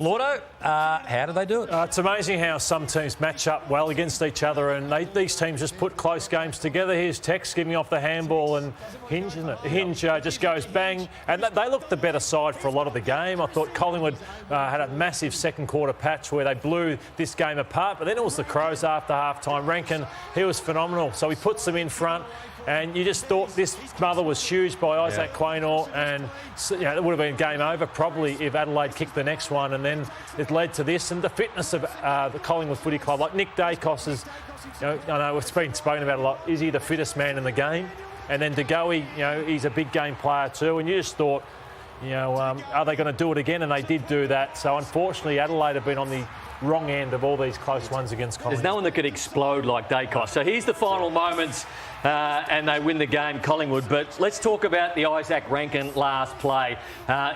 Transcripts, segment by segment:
Lordo, how do they do it? It's amazing how some teams match up well against each other, and these teams just put close games together. Here's Tex giving off the handball, and Hinge, isn't it? Hinge just goes bang, and they looked the better side for a lot of the game. I thought Collingwood had a massive second quarter patch where they blew this game apart, but then it was the Crows after half-time. Rankin, he was phenomenal, so he puts them in front. And you just thought this mother was huge by Isaac Quaynor, and it would have been game over probably if Adelaide kicked the next one, and then it led to this. And the fitness of the Collingwood Footy Club, like Nick Dacos is, I know it's been spoken about a lot, is he the fittest man in the game? And then De Goey, he's a big game player too, and you just thought, are they going to do it again? And they did do that. So unfortunately, Adelaide have been on the wrong end of all these close ones against Collingwood. There's no one that could explode like Dacos. So here's the final moments, and they win the game, Collingwood. But let's talk about the Isaac Rankin last play.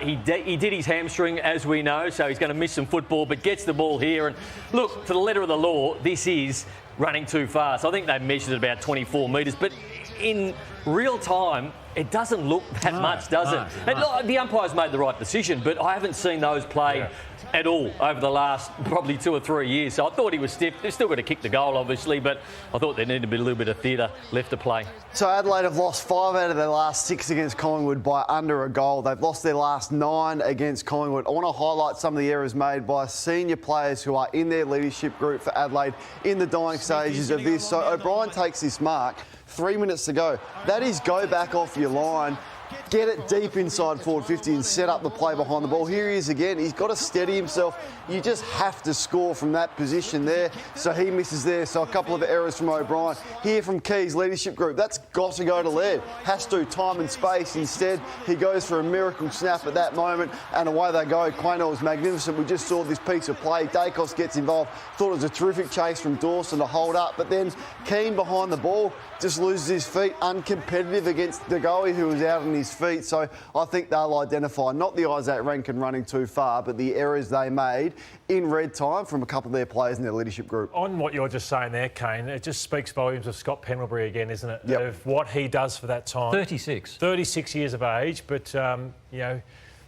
He did his hamstring, as we know, so he's going to miss some football, but gets the ball here. And look, to the letter of the law, this is running too fast. I think they measured it about 24 metres, but in real time, it doesn't look that much, does it? And the umpires made the right decision, but I haven't seen those play at all over the last probably 2 or 3 years. So I thought he was stiff. They're still going to kick the goal, obviously, but I thought there needed to be a little bit of theatre left to play. So Adelaide have lost 5 out of their last 6 against Collingwood by under a goal. They've lost their last 9 against Collingwood. I want to highlight some of the errors made by senior players who are in their leadership group for Adelaide in the dying stages of this. So O'Brien takes this mark 3 minutes to go. That is go back off your line, get it deep inside forward 50 and set up the play behind the ball. Here he is again. He's got to steady himself. You just have to score from that position there. So he misses there. So a couple of errors from O'Brien. Here from Key's leadership group. That's got to go to lead. Has to. Time and space. Instead, he goes for a miracle snap at that moment, and away they go. Quaynor was magnificent. We just saw this piece of play. Dacos gets involved. Thought it was a terrific chase from Dawson to hold up, but then Kane behind the ball just loses his feet, uncompetitive against De Goey, who was out on his feet. So I think they'll identify not the Isaac Rankin running too far, but the errors they made in red time from a couple of their players in their leadership group. On what you're just saying there, Kane, it just speaks volumes of Scott Pendlebury again, isn't it? Yep. Of what he does for that time. 36 years of age, but,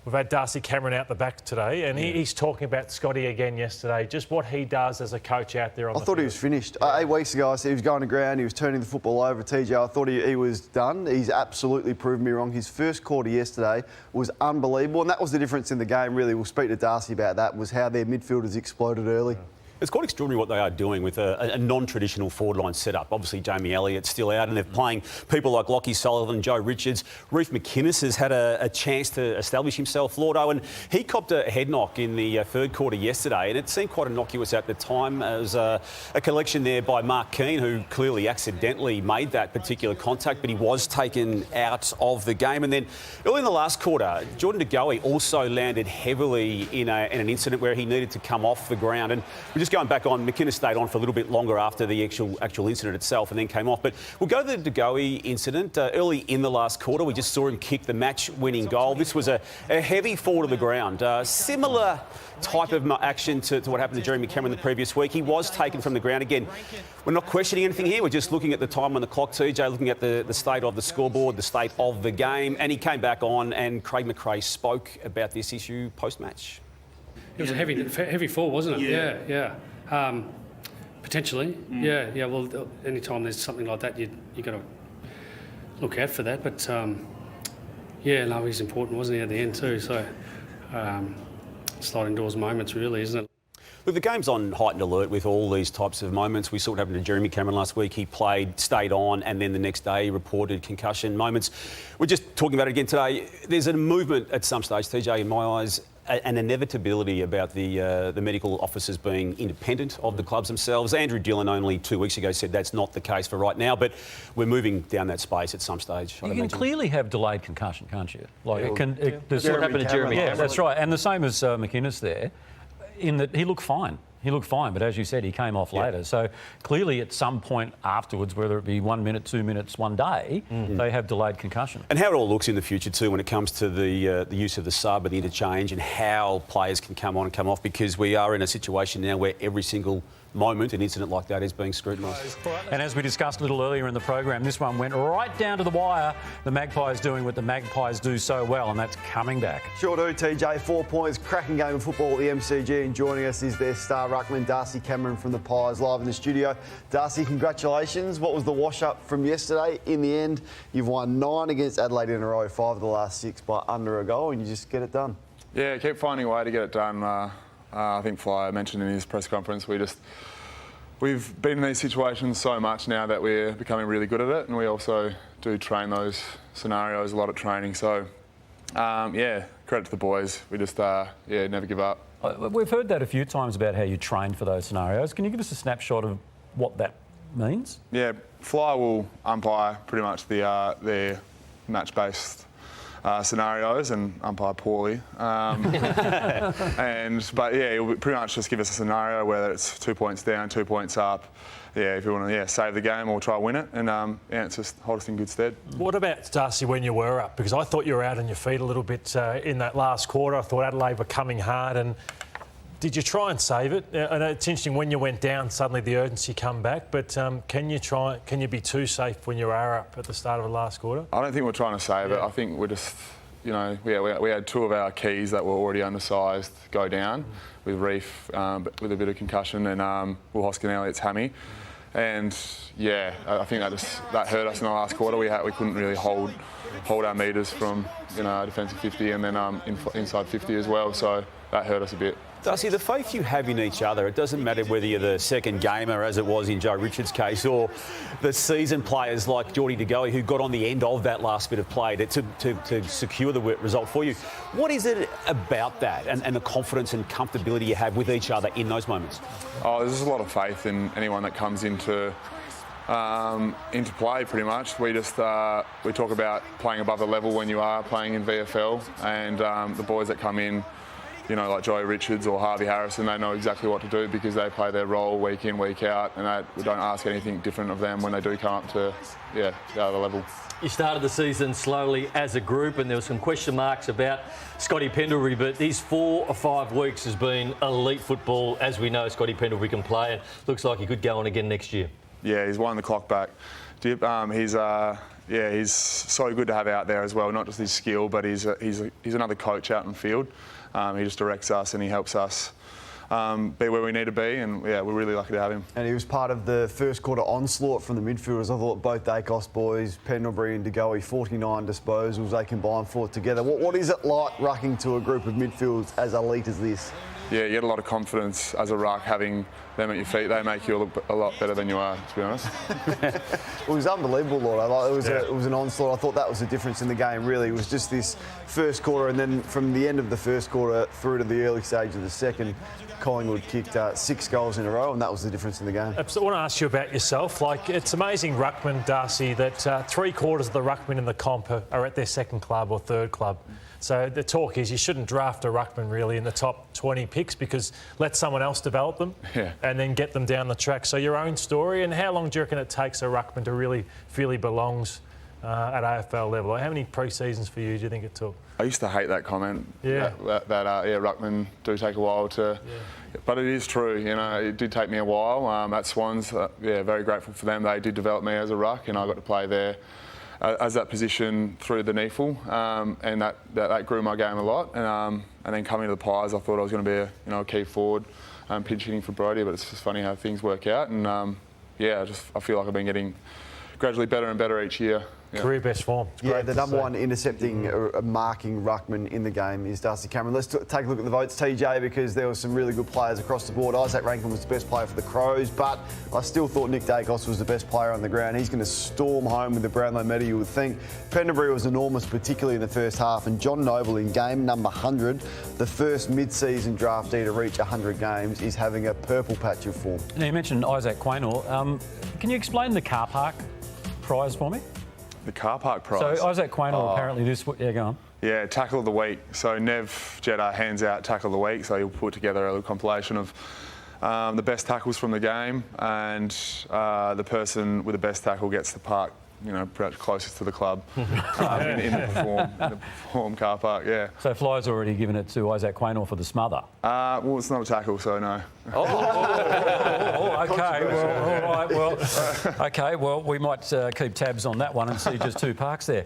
we've had Darcy Cameron out the back today, and he's talking about Scotty again yesterday, just what he does as a coach out there on the field. I thought he was finished. 8 weeks ago, I said he was going to ground, he was turning the football over. TJ, I thought he was done. He's absolutely proved me wrong. His first quarter yesterday was unbelievable, and that was the difference in the game, really. We'll speak to Darcy about that, was how their midfielders exploded early. It's quite extraordinary what they are doing with a non-traditional forward line setup. Obviously, Jamie Elliott's still out, and they're playing people like Lockie Sullivan, Joe Richards. Reef McInnes has had a chance to establish himself, Lordo, and he copped a head knock in the third quarter yesterday, and it seemed quite innocuous at the time. It was a collection there by Mark Kane, who clearly accidentally made that particular contact, but he was taken out of the game. And then early in the last quarter, Jordan De Goey also landed heavily in an incident where he needed to come off the ground. And we just going back on, McInnes stayed on for a little bit longer after the actual incident itself and then came off. But we'll go to the De Goey incident. Early in the last quarter, we just saw him kick the match-winning goal. This was a heavy fall to the ground. Similar type of action to what happened to Jeremy Cameron the previous week. He was taken from the ground. Again, we're not questioning anything here. We're just looking at the time on the clock, TJ, looking at the state of the scoreboard, the state of the game. And he came back on, and Craig McRae spoke about this issue post-match. It was a heavy fall, wasn't it? Yeah. Potentially. Yeah. Well, anytime there's something like that, you got to look out for that. But he's important, wasn't he, at the end too? So sliding doors moments, really, isn't it? Look, the game's on heightened alert with all these types of moments. We saw what happened to Jeremy Cameron last week. He played, stayed on, and then the next day he reported concussion moments. We're just talking about it again today. There's a movement at some stage, TJ, in my eyes, an inevitability about the medical officers being independent of the clubs themselves. Andrew Dillon only 2 weeks ago said that's not the case for right now, but we're moving down that space at some stage. You can clearly have delayed concussion, can't you? That's what happened to Jeremy Cameron. Yeah, that's right. And the same as McInnes there, in that he looked fine. He looked fine, but as you said, he came off later. So clearly at some point afterwards, whether it be 1 minute, 2 minutes, one day, they have delayed concussion. And how it all looks in the future too when it comes to the use of the sub and the interchange and how players can come on and come off, because we are in a situation now where every single moment, an incident like that is being scrutinised. And as we discussed a little earlier in the program, this one went right down to the wire. The Magpies doing what the Magpies do so well, and that's coming back. Sure do, TJ. 4 points, cracking game of football at the MCG, and joining us is their star ruckman, Darcy Cameron from the Pies, live in the studio. Darcy, congratulations. What was the wash-up from yesterday? In the end, you've won 9 against Adelaide in a row, 5 of the last 6 by under a goal, and you just get it done. Yeah, keep finding a way to get it done. I think Fly mentioned in his press conference, we've been in these situations so much now that we're becoming really good at it, and we also do train those scenarios a lot at training. So, credit to the boys. We just, never give up. We've heard that a few times about how you trained for those scenarios. Can you give us a snapshot of what that means? Yeah, Fly will umpire pretty much their match-based scenarios and umpire poorly. But he'll pretty much just give us a scenario, whether it's 2 points down, 2 points up. Yeah, if you want to save the game or try to win it, and it's just hold us in good stead. What about, Darcy, when you were up? Because I thought you were out on your feet a little bit in that last quarter. I thought Adelaide were coming hard, and did you try and save it? I know it's interesting when you went down, suddenly the urgency come back, but can you be too safe when you are up at the start of the last quarter? I don't think we're trying to save it. I think we're just, we had 2 of our keys that were already undersized go down with Reef with a bit of concussion, and Will Hoskin Elliott's hammy. And I think that hurt us in the last quarter. We couldn't really hold our meters from our defensive 50 and then inside 50 as well. So that hurt us a bit. Darcy, the faith you have in each other, it doesn't matter whether you're the second gamer, as it was in Joe Richards' case, or the seasoned players like Geordie De Goey, who got on the end of that last bit of play to secure the result for you. What is it about that and the confidence and comfortability you have with each other in those moments? Oh, there's just a lot of faith in anyone that comes into play, pretty much. We talk about playing above the level when you are playing in VFL, and the boys that come in, like Joey Richards or Harvey Harrison, they know exactly what to do because they play their role week in, week out, and we don't ask anything different of them when they do come up to the other level. You started the season slowly as a group, and there were some question marks about Scotty Pendlebury, but these 4 or 5 weeks has been elite football. As we know, Scotty Pendlebury can play, and looks like he could go on again next year. Yeah, he's won the clock back. He's so good to have out there as well. Not just his skill, but he's another coach out in the field. He just directs us and he helps us be where we need to be, and we're really lucky to have him. And he was part of the first quarter onslaught from the midfielders. I thought both Dacos boys, Pendlebury and De Goey, 49 disposals they combined for together. What is it like rucking to a group of midfielders as elite as this? Yeah, you get a lot of confidence as a ruck having them at your feet. They make you look a lot better than you are, to be honest. It was unbelievable, Lord. It was an onslaught. I thought that was the difference in the game, really. It was just this first quarter, and then from the end of the first quarter through to the early stage of the second, Collingwood kicked 6 goals in a row, and that was the difference in the game. I want to ask you about yourself. It's amazing, ruckman, Darcy, that 3/4 of the ruckmen in the comp are at their second club or third club. So the talk is you shouldn't draft a ruckman really in the top 20 picks, because let someone else develop them and then get them down the track. So your own story, and how long do you reckon it takes a ruckman to really feel he belongs at AFL level? How many pre-seasons for you do you think it took? I used to hate that comment. That ruckmen do take a while to... But it is true, it did take me a while. At Swans, very grateful for them. They did develop me as a ruck, and I got to play there as that position through the NEFL, and that grew my game a lot. And then coming to the Pies, I thought I was going to be a key forward, pinch hitting for Brodie, but it's just funny how things work out. And I feel like I've been getting gradually better and better each year. Career best form. The number one intercepting, marking ruckman in the game is Darcy Cameron. Let's take a look at the votes, TJ, because there were some really good players across the board. Isaac Rankin was the best player for the Crows, but I still thought Nick Dacos was the best player on the ground. He's going to storm home with the Brownlow medal, you would think. Pendlebury was enormous, particularly in the first half, and John Noble in game number 100, the first mid-season draftee to reach 100 games, is having a purple patch of form. Now, you mentioned Isaac Quaynor. Can you explain the car park prize for me? The car park prize. So Isaac Quaynor apparently this... Yeah, go on. Yeah, tackle of the week. So Nev Jeddah hands out tackle of the week. So he'll put together a little compilation of the best tackles from the game, and the person with the best tackle gets the perhaps closest to the club in the Perform car park. Yeah. So Fly's already given it to Isaac Quaynor for the smother. Well, it's not a tackle, so no. Okay. Well, all right. Well, okay. Well, we might keep tabs on that one and see just 2 parks there.